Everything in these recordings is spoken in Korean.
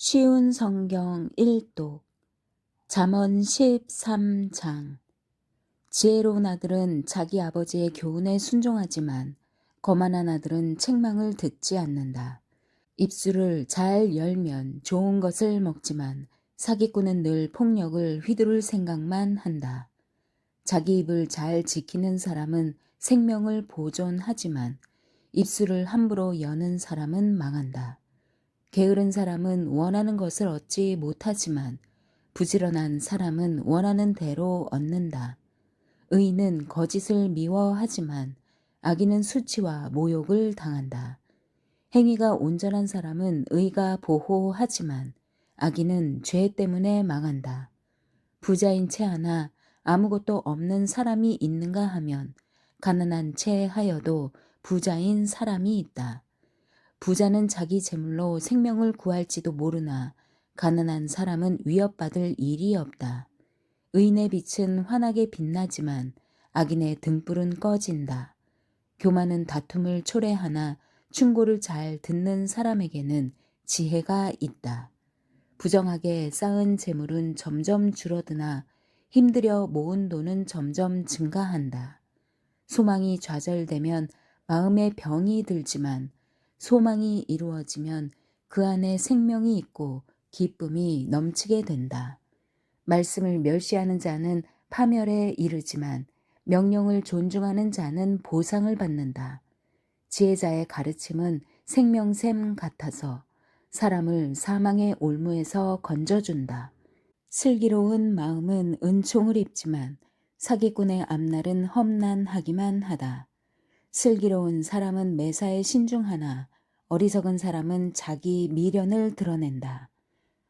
쉬운 성경 1독 잠언 13장. 지혜로운 아들은 자기 아버지의 교훈에 순종하지만 거만한 아들은 책망을 듣지 않는다. 입술을 잘 열면 좋은 것을 먹지만 사기꾼은 늘 폭력을 휘두를 생각만 한다. 자기 입을 잘 지키는 사람은 생명을 보존하지만 입술을 함부로 여는 사람은 망한다. 게으른 사람은 원하는 것을 얻지 못하지만 부지런한 사람은 원하는 대로 얻는다. 의인은 거짓을 미워하지만 악인은 수치와 모욕을 당한다. 행위가 온전한 사람은 의가 보호하지만 악인은 죄 때문에 망한다. 부자인 채 하나 아무것도 없는 사람이 있는가 하면 가난한 채 하여도 부자인 사람이 있다. 부자는 자기 재물로 생명을 구할지도 모르나 가난한 사람은 위협받을 일이 없다. 의인의 빛은 환하게 빛나지만 악인의 등불은 꺼진다. 교만은 다툼을 초래하나 충고를 잘 듣는 사람에게는 지혜가 있다. 부정하게 쌓은 재물은 점점 줄어드나 힘들여 모은 돈은 점점 증가한다. 소망이 좌절되면 마음에 병이 들지만 소망이 이루어지면 그 안에 생명이 있고 기쁨이 넘치게 된다. 말씀을 멸시하는 자는 파멸에 이르지만 명령을 존중하는 자는 보상을 받는다. 지혜자의 가르침은 생명샘 같아서 사람을 사망의 올무에서 건져준다. 슬기로운 마음은 은총을 입지만 사기꾼의 앞날은 험난하기만 하다. 슬기로운 사람은 매사에 신중하나 어리석은 사람은 자기 미련을 드러낸다.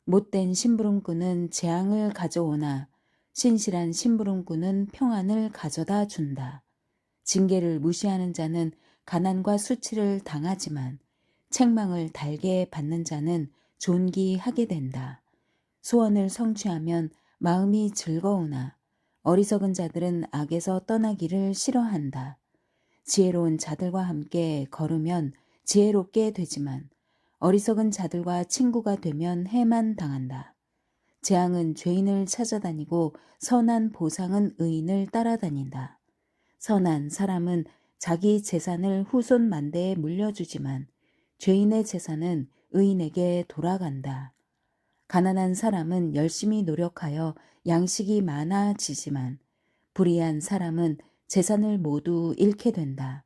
못된 심부름꾼은 재앙을 가져오나 신실한 심부름꾼은 평안을 가져다 준다. 징계를 무시하는 자는 가난과 수치를 당하지만 책망을 달게 받는 자는 존귀하게 된다. 소원을 성취하면 마음이 즐거우나 어리석은 자들은 악에서 떠나기를 싫어한다. 지혜로운 자들과 함께 걸으면 지혜롭게 되지만 어리석은 자들과 친구가 되면 해만 당한다. 재앙은 죄인을 찾아다니고 선한 보상은 의인을 따라다닌다. 선한 사람은 자기 재산을 후손 만대에 물려주지만 죄인의 재산은 의인에게 돌아간다. 가난한 사람은 열심히 노력하여 양식이 많아지지만 불의한 사람은 재산을 모두 잃게 된다.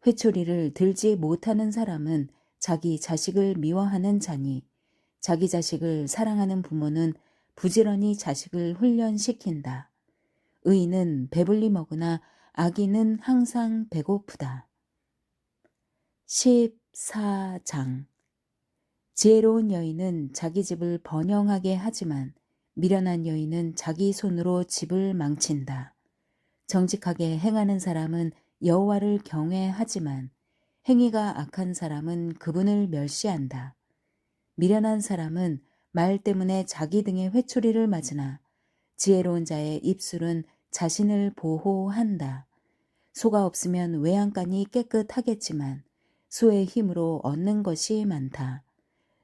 회초리를 들지 못하는 사람은 자기 자식을 미워하는 자니 자기 자식을 사랑하는 부모는 부지런히 자식을 훈련시킨다. 의인은 배불리 먹으나 악인은 항상 배고프다. 14장. 지혜로운 여인은 자기 집을 번영하게 하지만 미련한 여인은 자기 손으로 집을 망친다. 정직하게 행하는 사람은 여호와를 경외하지만 행위가 악한 사람은 그분을 멸시한다. 미련한 사람은 말 때문에 자기 등에 회초리를 맞으나 지혜로운 자의 입술은 자신을 보호한다. 소가 없으면 외양간이 깨끗하겠지만 소의 힘으로 얻는 것이 많다.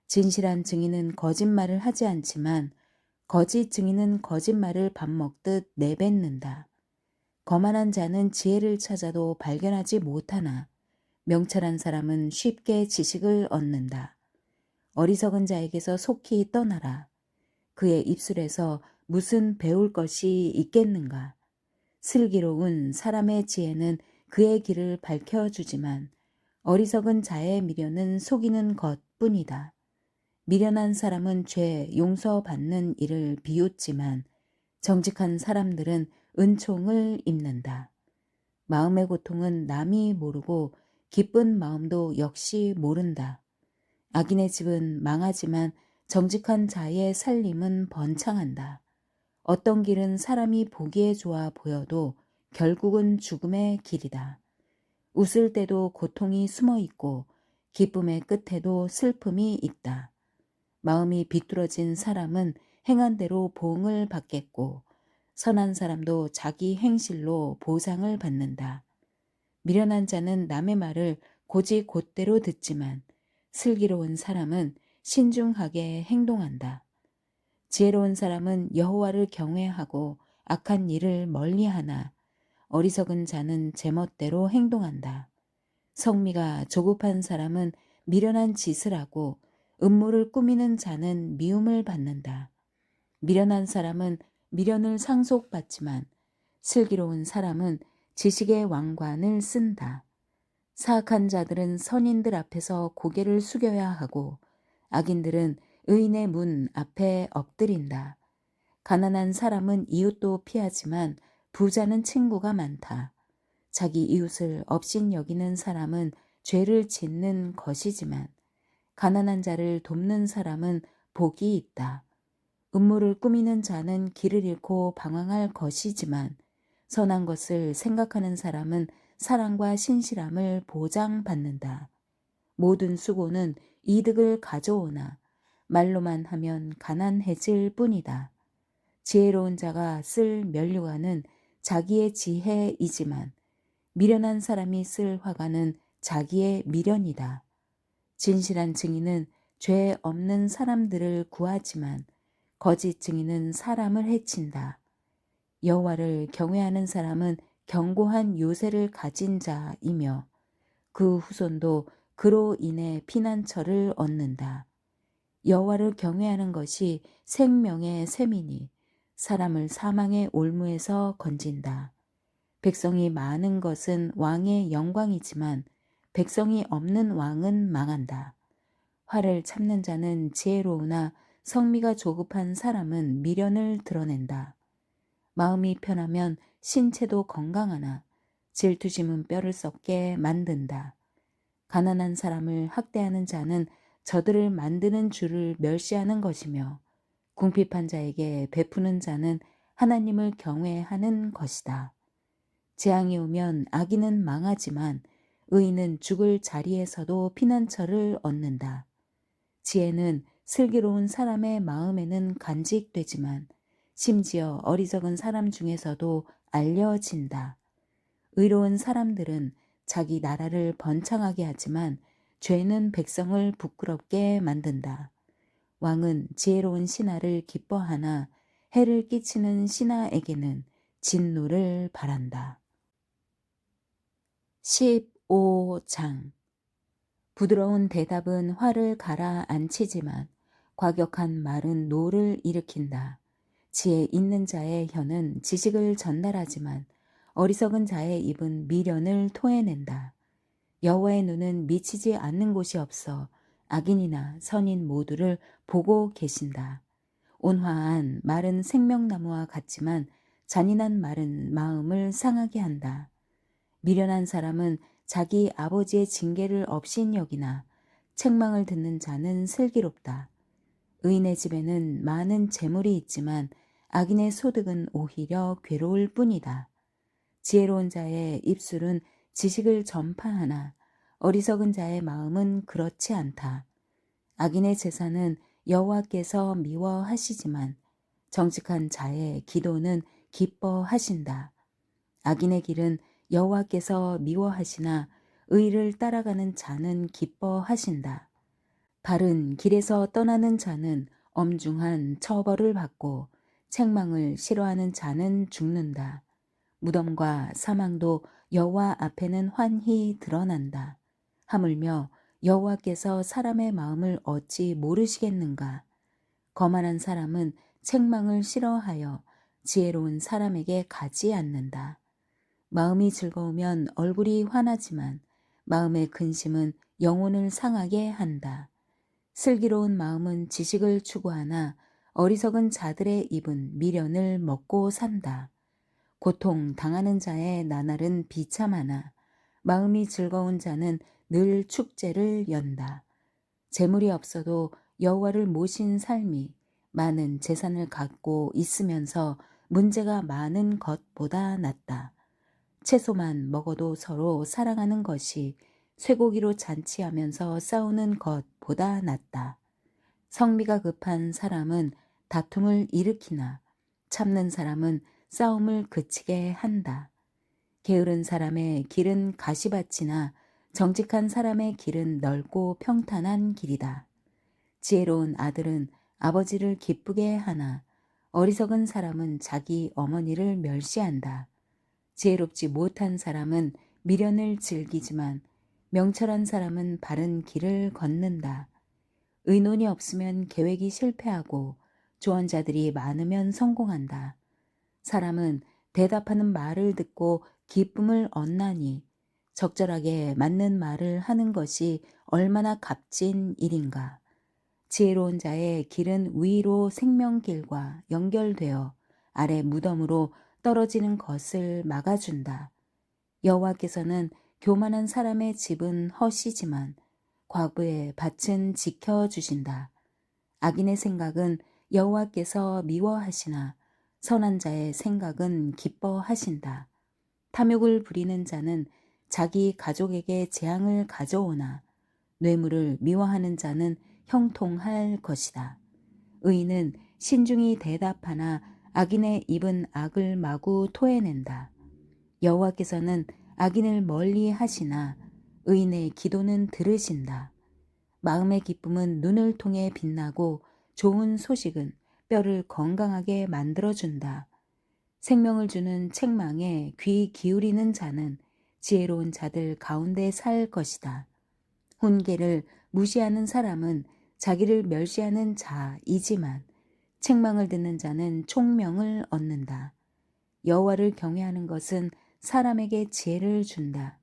진실한 증인은 거짓말을 하지 않지만 거짓 증인은 거짓말을 밥 먹듯 내뱉는다. 거만한 자는 지혜를 찾아도 발견하지 못하나 명철한 사람은 쉽게 지식을 얻는다. 어리석은 자에게서 속히 떠나라. 그의 입술에서 무슨 배울 것이 있겠는가. 슬기로운 사람의 지혜는 그의 길을 밝혀주지만 어리석은 자의 미련은 속이는 것뿐이다. 미련한 사람은 죄 용서받는 일을 비웃지만 정직한 사람들은 은총을 입는다. 마음의 고통은 남이 모르고 기쁜 마음도 역시 모른다. 악인의 집은 망하지만 정직한 자의 살림은 번창한다. 어떤 길은 사람이 보기에 좋아 보여도 결국은 죽음의 길이다. 웃을 때도 고통이 숨어 있고 기쁨의 끝에도 슬픔이 있다. 마음이 비뚤어진 사람은 행한 대로 보응을 받겠고 선한 사람도 자기 행실로 보상을 받는다. 미련한 자는 남의 말을 곧이곧대로 듣지만 슬기로운 사람은 신중하게 행동한다. 지혜로운 사람은 여호와를 경외하고 악한 일을 멀리하나 어리석은 자는 제멋대로 행동한다. 성미가 조급한 사람은 미련한 짓을 하고 음모를 꾸미는 자는 미움을 받는다. 미련한 사람은 미련을 상속받지만 슬기로운 사람은 지식의 왕관을 쓴다. 사악한 자들은 선인들 앞에서 고개를 숙여야 하고 악인들은 의인의 문 앞에 엎드린다. 가난한 사람은 이웃도 피하지만 부자는 친구가 많다. 자기 이웃을 업신여기는 사람은 죄를 짓는 것이지만 가난한 자를 돕는 사람은 복이 있다. 음모를 꾸미는 자는 길을 잃고 방황할 것이지만 선한 것을 생각하는 사람은 사랑과 신실함을 보장받는다. 모든 수고는 이득을 가져오나 말로만 하면 가난해질 뿐이다. 지혜로운 자가 쓸 면류관은 자기의 지혜이지만 미련한 사람이 쓸 화관은 자기의 미련이다. 진실한 증인은 죄 없는 사람들을 구하지만 거짓 증인은 사람을 해친다. 여호와를 경외하는 사람은 견고한 요새를 가진 자이며 그 후손도 그로 인해 피난처를 얻는다. 여호와를 경외하는 것이 생명의 셈이니 사람을 사망의 올무에서 건진다. 백성이 많은 것은 왕의 영광이지만 백성이 없는 왕은 망한다. 화를 참는 자는 지혜로우나 성미가 조급한 사람은 미련을 드러낸다. 마음이 편하면 신체도 건강하나 질투심은 뼈를 썩게 만든다. 가난한 사람을 학대하는 자는 저들을 만드는 주를 멸시하는 것이며 궁핍한 자에게 베푸는 자는 하나님을 경외하는 것이다. 재앙이 오면 악인은 망하지만 의인은 죽을 자리에서도 피난처를 얻는다. 지혜는 슬기로운 사람의 마음에는 간직되지만 심지어 어리석은 사람 중에서도 알려진다. 의로운 사람들은 자기 나라를 번창하게 하지만 죄는 백성을 부끄럽게 만든다. 왕은 지혜로운 신하를 기뻐하나 해를 끼치는 신하에게는 진노를 바란다. 15장 부드러운 대답은 화를 가라앉히지만 과격한 말은 노를 일으킨다. 지혜 있는 자의 혀는 지식을 전달하지만 어리석은 자의 입은 미련을 토해낸다. 여호와의 눈은 미치지 않는 곳이 없어 악인이나 선인 모두를 보고 계신다. 온화한 말은 생명나무와 같지만 잔인한 말은 마음을 상하게 한다. 미련한 사람은 자기 아버지의 징계를 업신여기나 책망을 듣는 자는 슬기롭다. 의인의 집에는 많은 재물이 있지만 악인의 소득은 오히려 괴로울 뿐이다. 지혜로운 자의 입술은 지식을 전파하나 어리석은 자의 마음은 그렇지 않다. 악인의 제사는 여호와께서 미워하시지만 정직한 자의 기도는 기뻐하신다. 악인의 길은 여호와께서 미워하시나 의를 따라가는 자는 기뻐하신다. 바른 길에서 떠나는 자는 엄중한 처벌을 받고 책망을 싫어하는 자는 죽는다. 무덤과 사망도 여호와 앞에는 환히 드러난다. 하물며 여호와께서 사람의 마음을 어찌 모르시겠는가? 거만한 사람은 책망을 싫어하여 지혜로운 사람에게 가지 않는다. 마음이 즐거우면 얼굴이 환하지만 마음의 근심은 영혼을 상하게 한다. 슬기로운 마음은 지식을 추구하나 어리석은 자들의 입은 미련을 먹고 산다. 고통 당하는 자의 나날은 비참하나 마음이 즐거운 자는 늘 축제를 연다. 재물이 없어도 여호와를 모신 삶이 많은 재산을 갖고 있으면서 문제가 많은 것보다 낫다. 채소만 먹어도 서로 사랑하는 것이 쇠고기로 잔치하면서 싸우는 것보다 낫다. 성미가 급한 사람은 다툼을 일으키나 참는 사람은 싸움을 그치게 한다. 게으른 사람의 길은 가시밭이나 정직한 사람의 길은 넓고 평탄한 길이다. 지혜로운 아들은 아버지를 기쁘게 하나 어리석은 사람은 자기 어머니를 멸시한다. 지혜롭지 못한 사람은 미련을 즐기지만 명철한 사람은 바른 길을 걷는다. 의논이 없으면 계획이 실패하고 조언자들이 많으면 성공한다. 사람은 대답하는 말을 듣고 기쁨을 얻나니 적절하게 맞는 말을 하는 것이 얼마나 값진 일인가. 지혜로운 자의 길은 위로 생명길과 연결되어 아래 무덤으로 떨어지는 것을 막아준다. 여호와께서는 교만한 사람의 집은 헛이지만 과부의 밭은 지켜주신다. 악인의 생각은 여호와께서 미워하시나 선한 자의 생각은 기뻐하신다. 탐욕을 부리는 자는 자기 가족에게 재앙을 가져오나 뇌물을 미워하는 자는 형통할 것이다. 의인은 신중히 대답하나 악인의 입은 악을 마구 토해낸다. 여호와께서는 악인을 멀리 하시나 의인의 기도는 들으신다. 마음의 기쁨은 눈을 통해 빛나고 좋은 소식은 뼈를 건강하게 만들어준다. 생명을 주는 책망에 귀 기울이는 자는 지혜로운 자들 가운데 살 것이다. 훈계를 무시하는 사람은 자기를 멸시하는 자이지만 책망을 듣는 자는 총명을 얻는다. 여호와를 경외하는 것은 사람에게 지혜를 준다.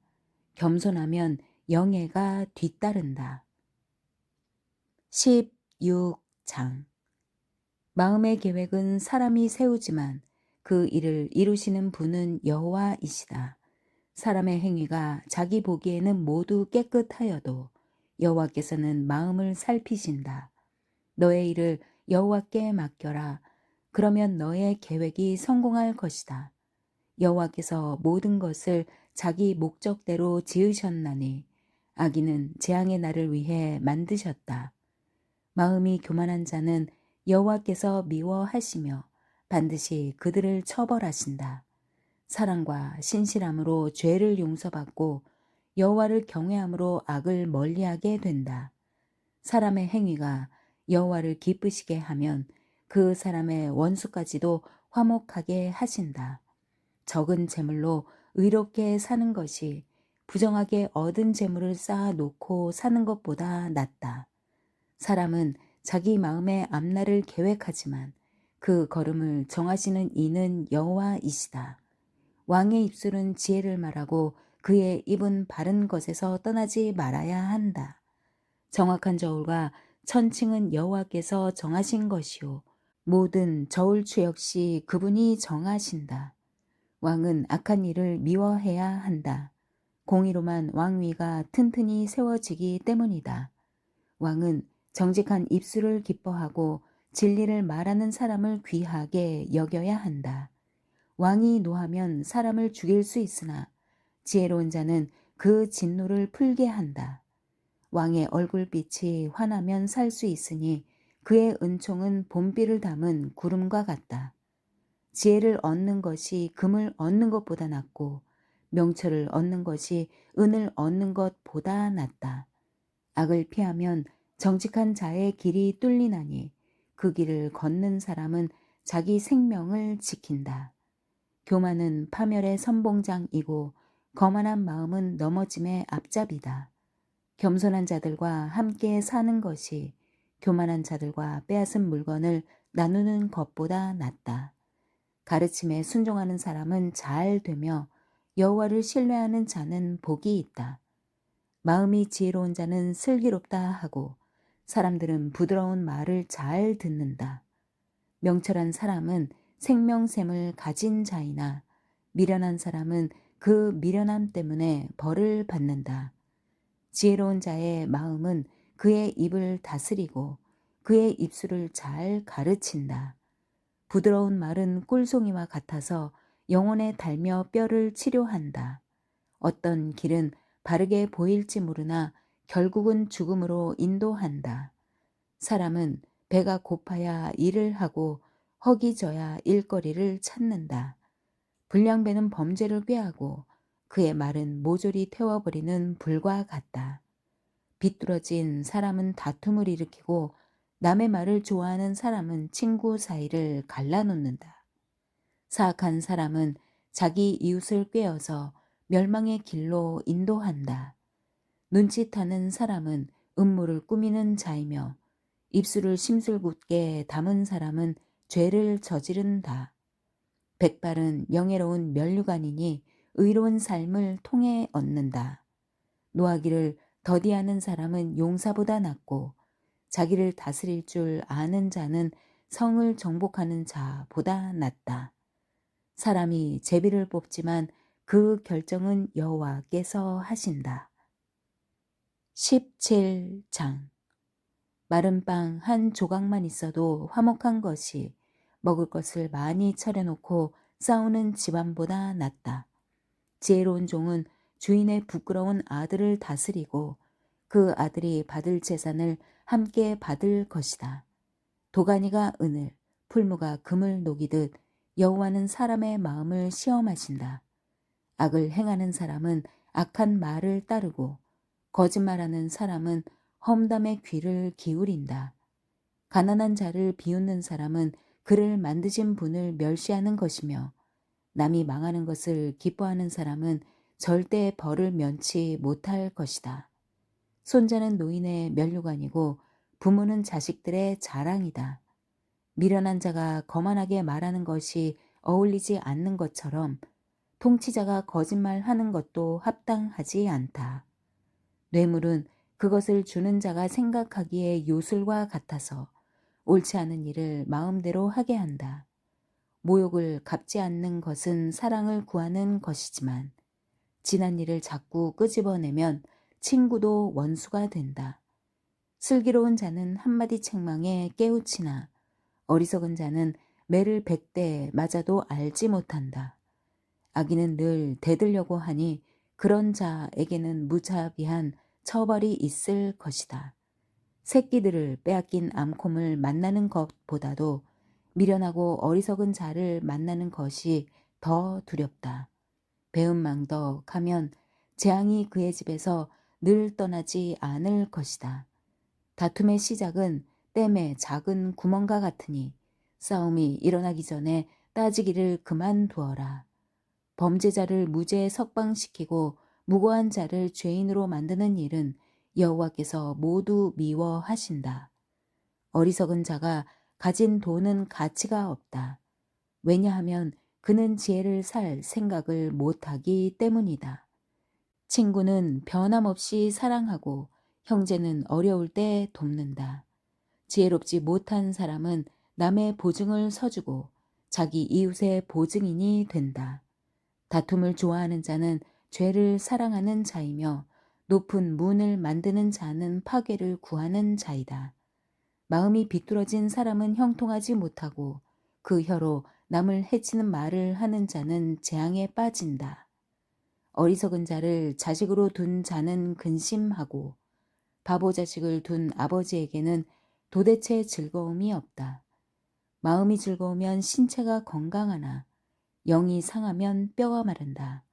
겸손하면 영예가 뒤따른다. 16장 마음의 계획은 사람이 세우지만 그 일을 이루시는 분은 여호와이시다. 사람의 행위가 자기 보기에는 모두 깨끗하여도 여호와께서는 마음을 살피신다. 너의 일을 여호와께 맡겨라. 그러면 너의 계획이 성공할 것이다. 여호와께서 모든 것을 자기 목적대로 지으셨나니 악인은 재앙의 날을 위해 만드셨다. 마음이 교만한 자는 여호와께서 미워하시며 반드시 그들을 처벌하신다. 사랑과 신실함으로 죄를 용서받고 여호와를 경외함으로 악을 멀리하게 된다. 사람의 행위가 여호와를 기쁘시게 하면 그 사람의 원수까지도 화목하게 하신다. 적은 재물로 의롭게 사는 것이 부정하게 얻은 재물을 쌓아 놓고 사는 것보다 낫다. 사람은 자기 마음의 앞날을 계획하지만 그 걸음을 정하시는 이는 여호와이시다. 왕의 입술은 지혜를 말하고 그의 입은 바른 것에서 떠나지 말아야 한다. 정확한 저울과 천칭은 여호와께서 정하신 것이요 모든 저울추 역시 그분이 정하신다. 왕은 악한 일을 미워해야 한다. 공의로만 왕위가 튼튼히 세워지기 때문이다. 왕은 정직한 입술을 기뻐하고 진리를 말하는 사람을 귀하게 여겨야 한다. 왕이 노하면 사람을 죽일 수 있으나 지혜로운 자는 그 진노를 풀게 한다. 왕의 얼굴빛이 환하면 살 수 있으니 그의 은총은 봄비를 담은 구름과 같다. 지혜를 얻는 것이 금을 얻는 것보다 낫고 명철을 얻는 것이 은을 얻는 것보다 낫다. 악을 피하면 정직한 자의 길이 뚫리나니 그 길을 걷는 사람은 자기 생명을 지킨다. 교만은 파멸의 선봉장이고 거만한 마음은 넘어짐의 앞잡이다. 겸손한 자들과 함께 사는 것이 교만한 자들과 빼앗은 물건을 나누는 것보다 낫다. 가르침에 순종하는 사람은 잘 되며 여호와를 신뢰하는 자는 복이 있다. 마음이 지혜로운 자는 슬기롭다 하고 사람들은 부드러운 말을 잘 듣는다. 명철한 사람은 생명샘을 가진 자이나 미련한 사람은 그 미련함 때문에 벌을 받는다. 지혜로운 자의 마음은 그의 입을 다스리고 그의 입술을 잘 가르친다. 부드러운 말은 꿀송이와 같아서 영혼에 달며 뼈를 치료한다. 어떤 길은 바르게 보일지 모르나 결국은 죽음으로 인도한다. 사람은 배가 고파야 일을 하고 허기 져야 일거리를 찾는다. 불량배는 범죄를 꾀하고 그의 말은 모조리 태워버리는 불과 같다. 비뚤어진 사람은 다툼을 일으키고 남의 말을 좋아하는 사람은 친구 사이를 갈라놓는다. 사악한 사람은 자기 이웃을 꾀어서 멸망의 길로 인도한다. 눈짓하는 사람은 음모를 꾸미는 자이며 입술을 심술궂게 담은 사람은 죄를 저지른다. 백발은 영예로운 면류관이니 의로운 삶을 통해 얻는다. 노하기를 더디하는 사람은 용사보다 낫고 자기를 다스릴 줄 아는 자는 성을 정복하는 자보다 낫다. 사람이 제비를 뽑지만 그 결정은 여호와께서 하신다. 17장. 마른 빵 한 조각만 있어도 화목한 것이 먹을 것을 많이 차려놓고 싸우는 집안보다 낫다. 지혜로운 종은 주인의 부끄러운 아들을 다스리고 그 아들이 받을 재산을 함께 받을 것이다. 도가니가 은을, 풀무가 금을 녹이듯 여호와는 사람의 마음을 시험하신다. 악을 행하는 사람은 악한 말을 따르고 거짓말하는 사람은 험담의 귀를 기울인다. 가난한 자를 비웃는 사람은 그를 만드신 분을 멸시하는 것이며 남이 망하는 것을 기뻐하는 사람은 절대 벌을 면치 못할 것이다. 손자는 노인의 면류관이고 부모는 자식들의 자랑이다. 미련한 자가 거만하게 말하는 것이 어울리지 않는 것처럼 통치자가 거짓말하는 것도 합당하지 않다. 뇌물은 그것을 주는 자가 생각하기에 요술과 같아서 옳지 않은 일을 마음대로 하게 한다. 모욕을 갚지 않는 것은 사랑을 구하는 것이지만 지난 일을 자꾸 끄집어내면 친구도 원수가 된다. 슬기로운 자는 한마디 책망에 깨우치나 어리석은 자는 매를 100대 맞아도 알지 못한다. 악인은 늘 대들려고 하니 그런 자에게는 무자비한 처벌이 있을 것이다. 새끼들을 빼앗긴 암콤을 만나는 것보다도 미련하고 어리석은 자를 만나는 것이 더 두렵다. 배은망덕하면 재앙이 그의 집에서 늘 떠나지 않을 것이다. 다툼의 시작은 댐의 작은 구멍과 같으니 싸움이 일어나기 전에 따지기를 그만두어라. 범죄자를 무죄에 석방시키고 무고한 자를 죄인으로 만드는 일은 여호와께서 모두 미워하신다. 어리석은 자가 가진 돈은 가치가 없다. 왜냐하면 그는 지혜를 살 생각을 못하기 때문이다. 친구는 변함없이 사랑하고 형제는 어려울 때 돕는다. 지혜롭지 못한 사람은 남의 보증을 서주고 자기 이웃의 보증인이 된다. 다툼을 좋아하는 자는 죄를 사랑하는 자이며 높은 문을 만드는 자는 파괴를 구하는 자이다. 마음이 비뚤어진 사람은 형통하지 못하고 그 혀로 남을 해치는 말을 하는 자는 재앙에 빠진다. 어리석은 자를 자식으로 둔 자는 근심하고 바보 자식을 둔 아버지에게는 도대체 즐거움이 없다. 마음이 즐거우면 신체가 건강하나 영이 상하면 뼈가 마른다.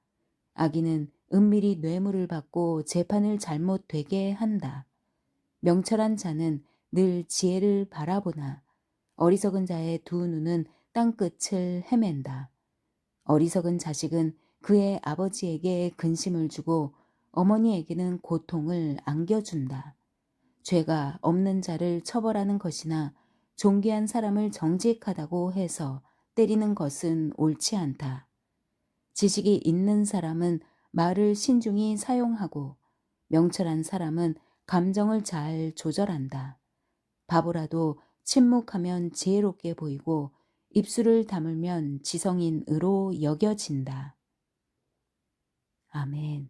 악인은 은밀히 뇌물을 받고 재판을 잘못되게 한다. 명철한 자는 늘 지혜를 바라보나 어리석은 자의 두 눈은 땅끝을 헤맨다. 어리석은 자식은 그의 아버지에게 근심을 주고 어머니에게는 고통을 안겨준다. 죄가 없는 자를 처벌하는 것이나 존귀한 사람을 정직하다고 해서 때리는 것은 옳지 않다. 지식이 있는 사람은 말을 신중히 사용하고 명철한 사람은 감정을 잘 조절한다. 바보라도 침묵하면 지혜롭게 보이고 입술을 다물면 지성인으로 여겨진다. 아멘.